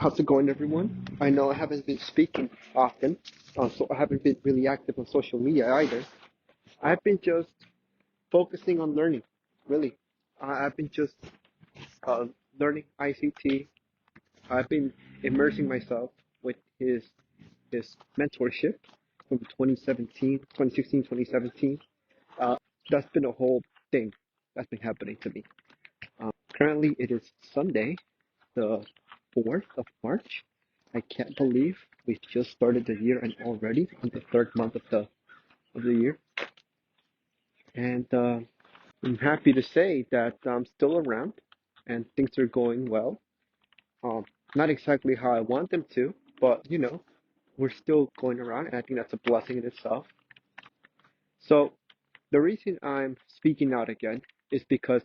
How's it going, everyone? I know I haven't been speaking often, so I haven't been really active on social media either. I've been just focusing on learning, really. I've been just uh, learning ICT. I've been immersing myself with his mentorship from 2017, 2016, 2017. Uh, that's been a whole thing that's been happening to me. Currently, it is Sunday, the 4th of March. I can't believe we just started the year and already in the third month of the year. And I'm happy to say that I'm still around and things are going well. Um, Not exactly how I want them to, but we're still going around, and I think that's a blessing in itself. So the reason I'm speaking out again is because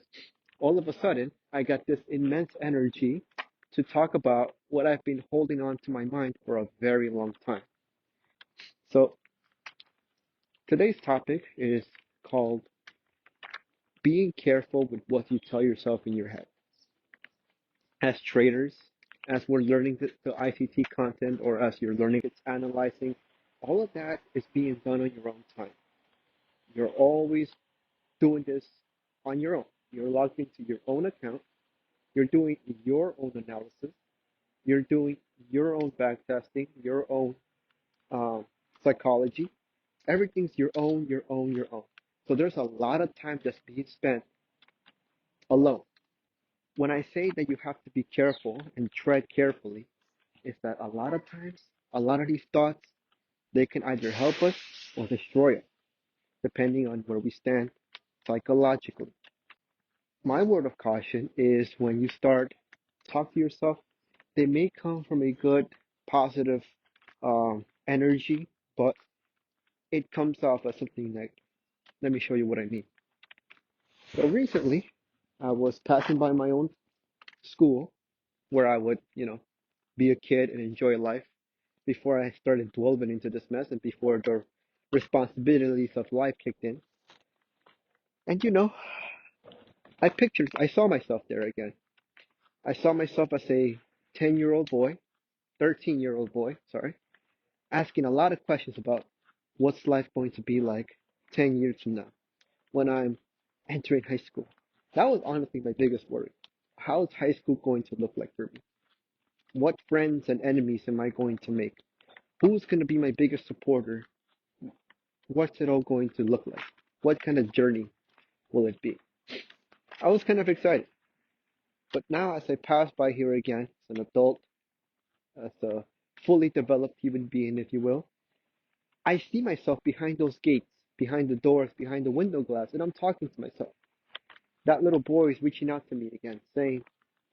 all of a sudden I got this immense energy to talk about what I've been holding on to my mind for a very long time. So today's topic is called being careful with what you tell yourself in your head. As traders, as we're learning the ICT content, or as you're learning it's analyzing, all of that is being done on your own time. You're always doing this on your own. You're logged into your own account. You're doing your own analysis. You're doing your own back testing, your own um, psychology. Everything's your own, your own, your own. So there's a lot of time that's being spent alone. When I say that you have to be careful and tread carefully, is that a lot of times, a lot of these thoughts, they can either help us or destroy us, depending on where we stand psychologically. My word of caution is when you start talk to yourself, they may come from a good, positive energy, but it comes off as something negative. Let me show you what I mean. So recently, I was passing by my own school where I would, be a kid and enjoy life before I started delving into this mess and before the responsibilities of life kicked in. And I saw myself there again. I saw myself as a 10-year-old boy, 13-year-old boy, sorry, asking a lot of questions about what's life going to be like 10 years from now when I'm entering high school. That was honestly my biggest worry. How is high school going to look like for me? What friends and enemies am I going to make? Who's going to be my biggest supporter? What's it all going to look like? What kind of journey will it be? I was kind of excited. But now, as I pass by here again, as an adult, as a fully developed human being, if you will, I see myself behind those gates, behind the doors, behind the window glass, and I'm talking to myself. That little boy is reaching out to me again, saying,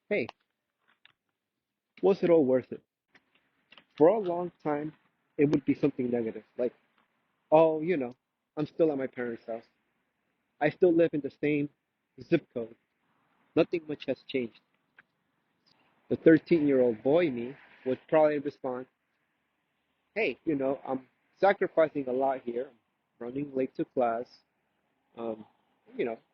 "Hey, was it all worth it?" For a long time, it would be something negative, like, "Oh, I'm still at my parents' house. I still live in the same zip code. Nothing much has changed." The 13-year-old boy me would probably respond, "Hey, I'm sacrificing a lot here. I'm running late to class, um,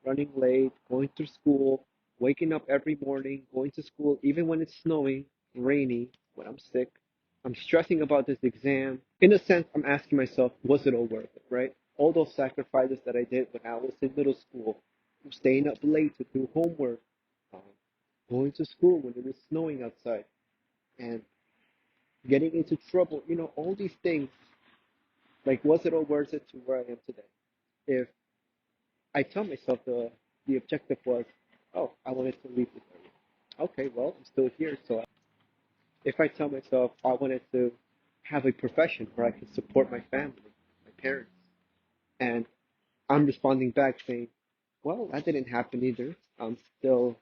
running late, going to school, waking up every morning, going to school, even when it's snowing, rainy, when I'm sick. I'm stressing about this exam." In a sense, I'm asking myself, was it all worth it, right? All those sacrifices that I did when I was in middle school, staying up late to do homework, um, going to school when it was snowing outside, and getting into trouble, all these things, like, was it all worth it to where I am today? If I tell myself the objective was, oh, I wanted to leave this area. Okay, well, I'm still here. So if I tell myself I wanted to have a profession where I can support my family, my parents, and I'm responding back saying, well, that didn't happen either. I'm still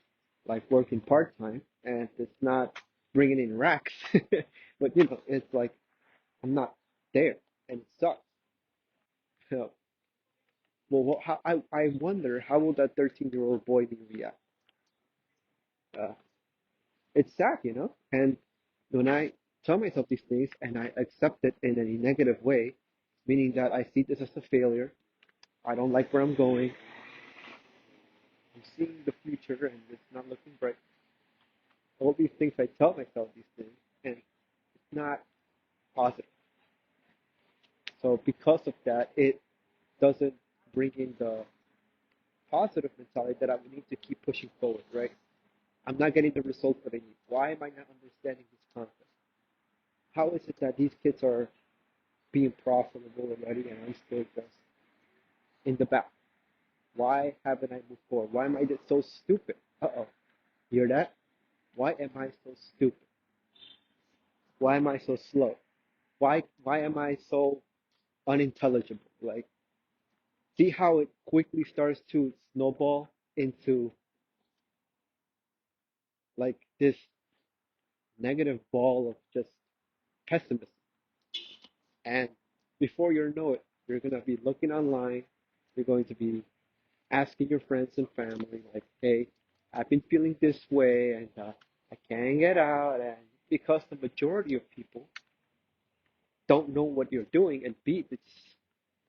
like working part time, and it's not bringing in racks, but it's like I'm not there, and it sucks. So, well, I wonder how will that 13-year-old boy react? Uh, it's sad, and when I tell myself these things and I accept it in a negative way, meaning that I see this as a failure, I don't like where I'm going, I'm seeing the future and it's not looking bright. All these things I tell myself these things. and it's not positive. So because of that, it doesn't bring in the positive mentality that I would need to keep pushing forward, right? I'm not getting the results that I need. Why am I not understanding this concept? How is it that these kids are being profitable already and I'm still just in the back? Why haven't I moved forward? Why am I just so stupid? Uh-oh. Hear that? Why am I so stupid? Why am I so slow? Why am I so unintelligible? Like, see how it quickly starts to snowball into like this negative ball of just pessimism. And before you know it, you're gonna be looking online, you're going to be asking your friends and family, like, hey, I've been feeling this way and I can't get out. And because the majority of people don't know what you're doing, and B,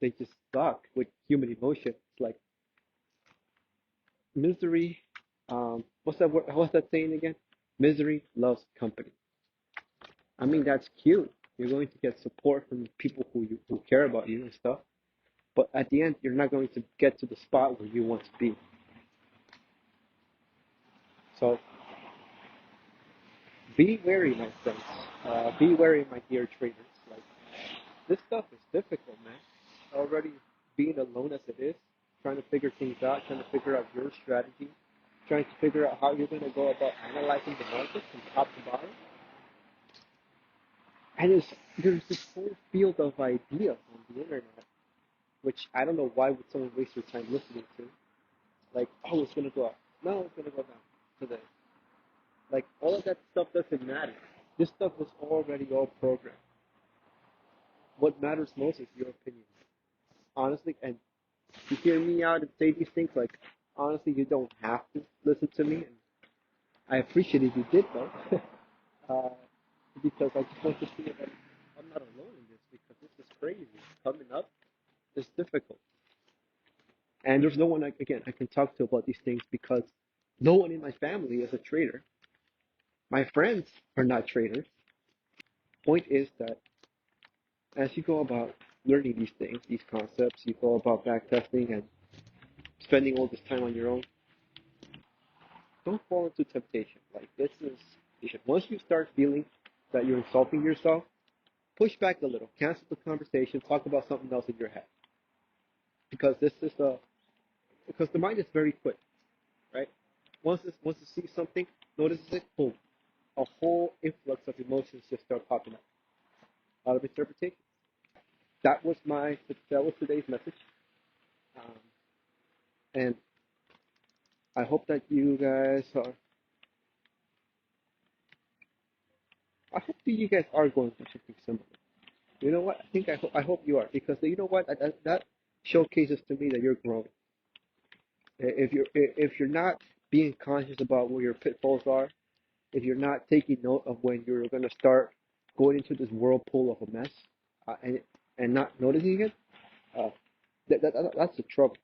they just suck with human emotion. It's like misery. What's that word? What's that saying again? Misery loves company. I mean, that's cute. You're going to get support from people who care about you and stuff. But at the end, you're not going to get to the spot where you want to be. So be wary, my friends. Be wary, my dear traders. Like, this stuff is difficult, man. Already being alone as it is, trying to figure things out, trying to figure out your strategy, trying to figure out how you're going to go about analyzing the market from top to bottom. And there's this whole field of ideas on the internet, which I don't know why would someone waste their time listening to. Like, oh, it's going to go up. No, it's going to go down today. Like, all of that stuff doesn't matter. This stuff was already all programmed. What matters most is your opinion. Honestly, and you hear me out and say these things, like, honestly, you don't have to listen to me. And I appreciate if you did, though. uh, because I just want to see that I'm not alone in this, because this is crazy. Coming up is difficult. And there's no one, again, I can talk to about these things because no one in my family is a trader. My friends are not traders. Point is that as you go about learning these things, these concepts, you go about backtesting and spending all this time on your own, don't fall into temptation. Like, this is, once you start feeling that you're insulting yourself, push back a little, cancel the conversation, talk about something else in your head. Because because the mind is very quick, right? Once it sees something, notices it, boom, a whole influx of emotions just start popping up out of interpretation. That was today's message, um, and I hope that you guys are. I hope that you guys are going through something similar. You know what? I hope you are, because you know what, that showcases to me that you're growing. If you're not being conscious about where your pitfalls are, if you're not taking note of when you're going to start going into this whirlpool of a mess, and not noticing it, uh, that's the trouble.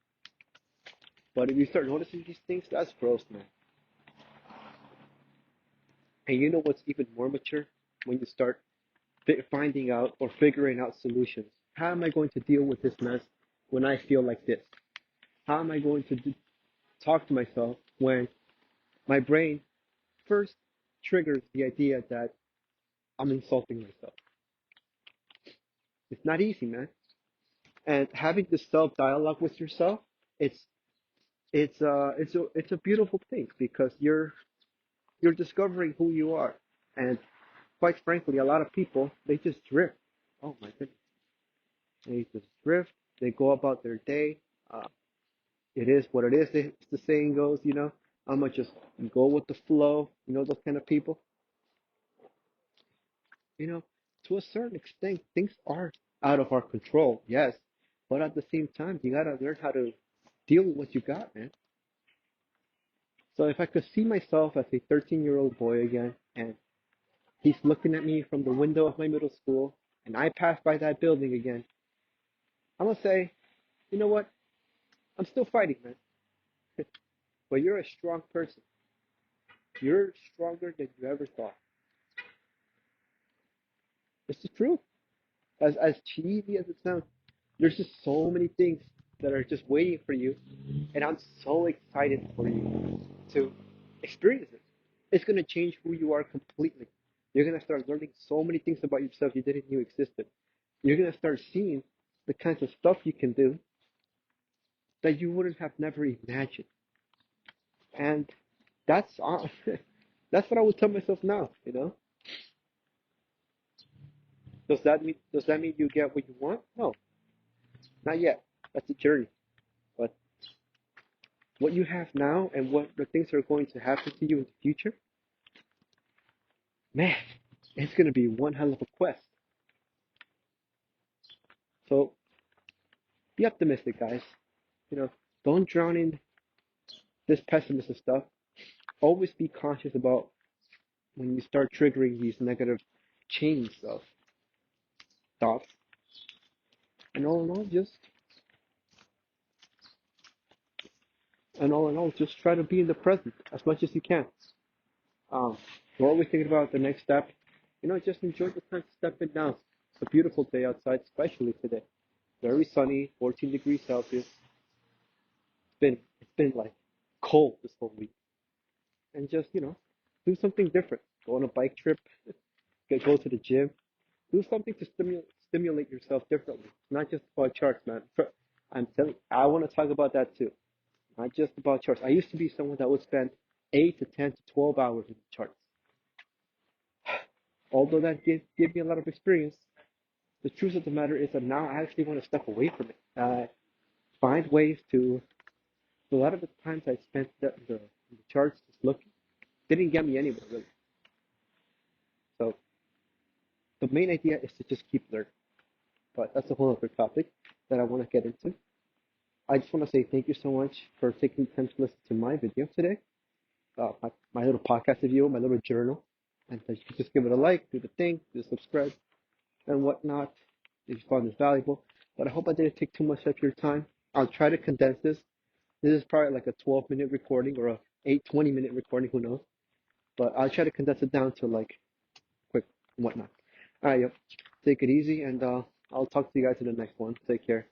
But if you start noticing these things, that's gross, man. And you know what's even more mature? When you start finding out or figuring out solutions. How am I going to deal with this mess when I feel like this? How am I going to talk to myself when my brain first triggers the idea that I'm insulting myself? It's not easy, man. And having this self dialogue with yourself, it's it's a beautiful thing, because you're discovering who you are. And quite frankly, a lot of people, they just drift. Oh my goodness. They just drift. They go about their day. Uh, it is what it is. The saying goes, I'm gonna just go with the flow. Those kind of people. You know, to a certain extent, things are out of our control, yes, but at the same time, you gotta learn how to deal with what you got, man. So if I could see myself as a 13-year-old boy again, and he's looking at me from the window of my middle school, and I pass by that building again, I'm gonna say, you know what? I'm still fighting, man. But you're a strong person. You're stronger than you ever thought. This is true. As cheesy as it sounds, there's just so many things that are just waiting for you, and I'm so excited for you to experience it. It's gonna change who you are completely. You're gonna start learning so many things about yourself you didn't know existed. You're gonna start seeing the kinds of stuff you can do that you wouldn't have never imagined. And that's that's what I would tell myself now. Does that mean you get what you want? No, not yet. That's a journey. But what you have now and what the things that are going to happen to you in the future, man, it's gonna be one hell of a quest. So be optimistic, guys. You know, don't drown in this pessimistic stuff. Always be conscious about when you start triggering these negative chains of thoughts. And all in all, just try to be in the present as much as you can. Um, we're always thinking about the next step. Just enjoy the time stepping now. It's a beautiful day outside, especially today. Very sunny, 14 degrees Celsius. It's been like cold this whole week, and just do something different. Go on a bike trip, go to the gym, do something to stimulate yourself differently. It's not just about charts, man. I'm telling. I want to talk about that too. Not just about charts. I used to be someone that would spend 8 to 10 to 12 hours in the charts. Although that gave me a lot of experience, the truth of the matter is that now I actually want to step away from it. Find ways to. A lot of the times I spent the charts just looking didn't get me anywhere really. So the main idea is to just keep learning. But that's a whole other topic that I want to get into. I just want to say thank you so much for taking the time to listen to my video today. My little podcast video, my little journal. And you can just give it a like, do the thing, do subscribe, and whatnot if you found this valuable. But I hope I didn't take too much of your time. I'll try to condense this. This is probably like a 12-minute recording or a 20-minute recording, who knows. But I'll try to condense it down to like quick and whatnot. All right, yep. Take it easy, and I'll talk to you guys in the next one. Take care.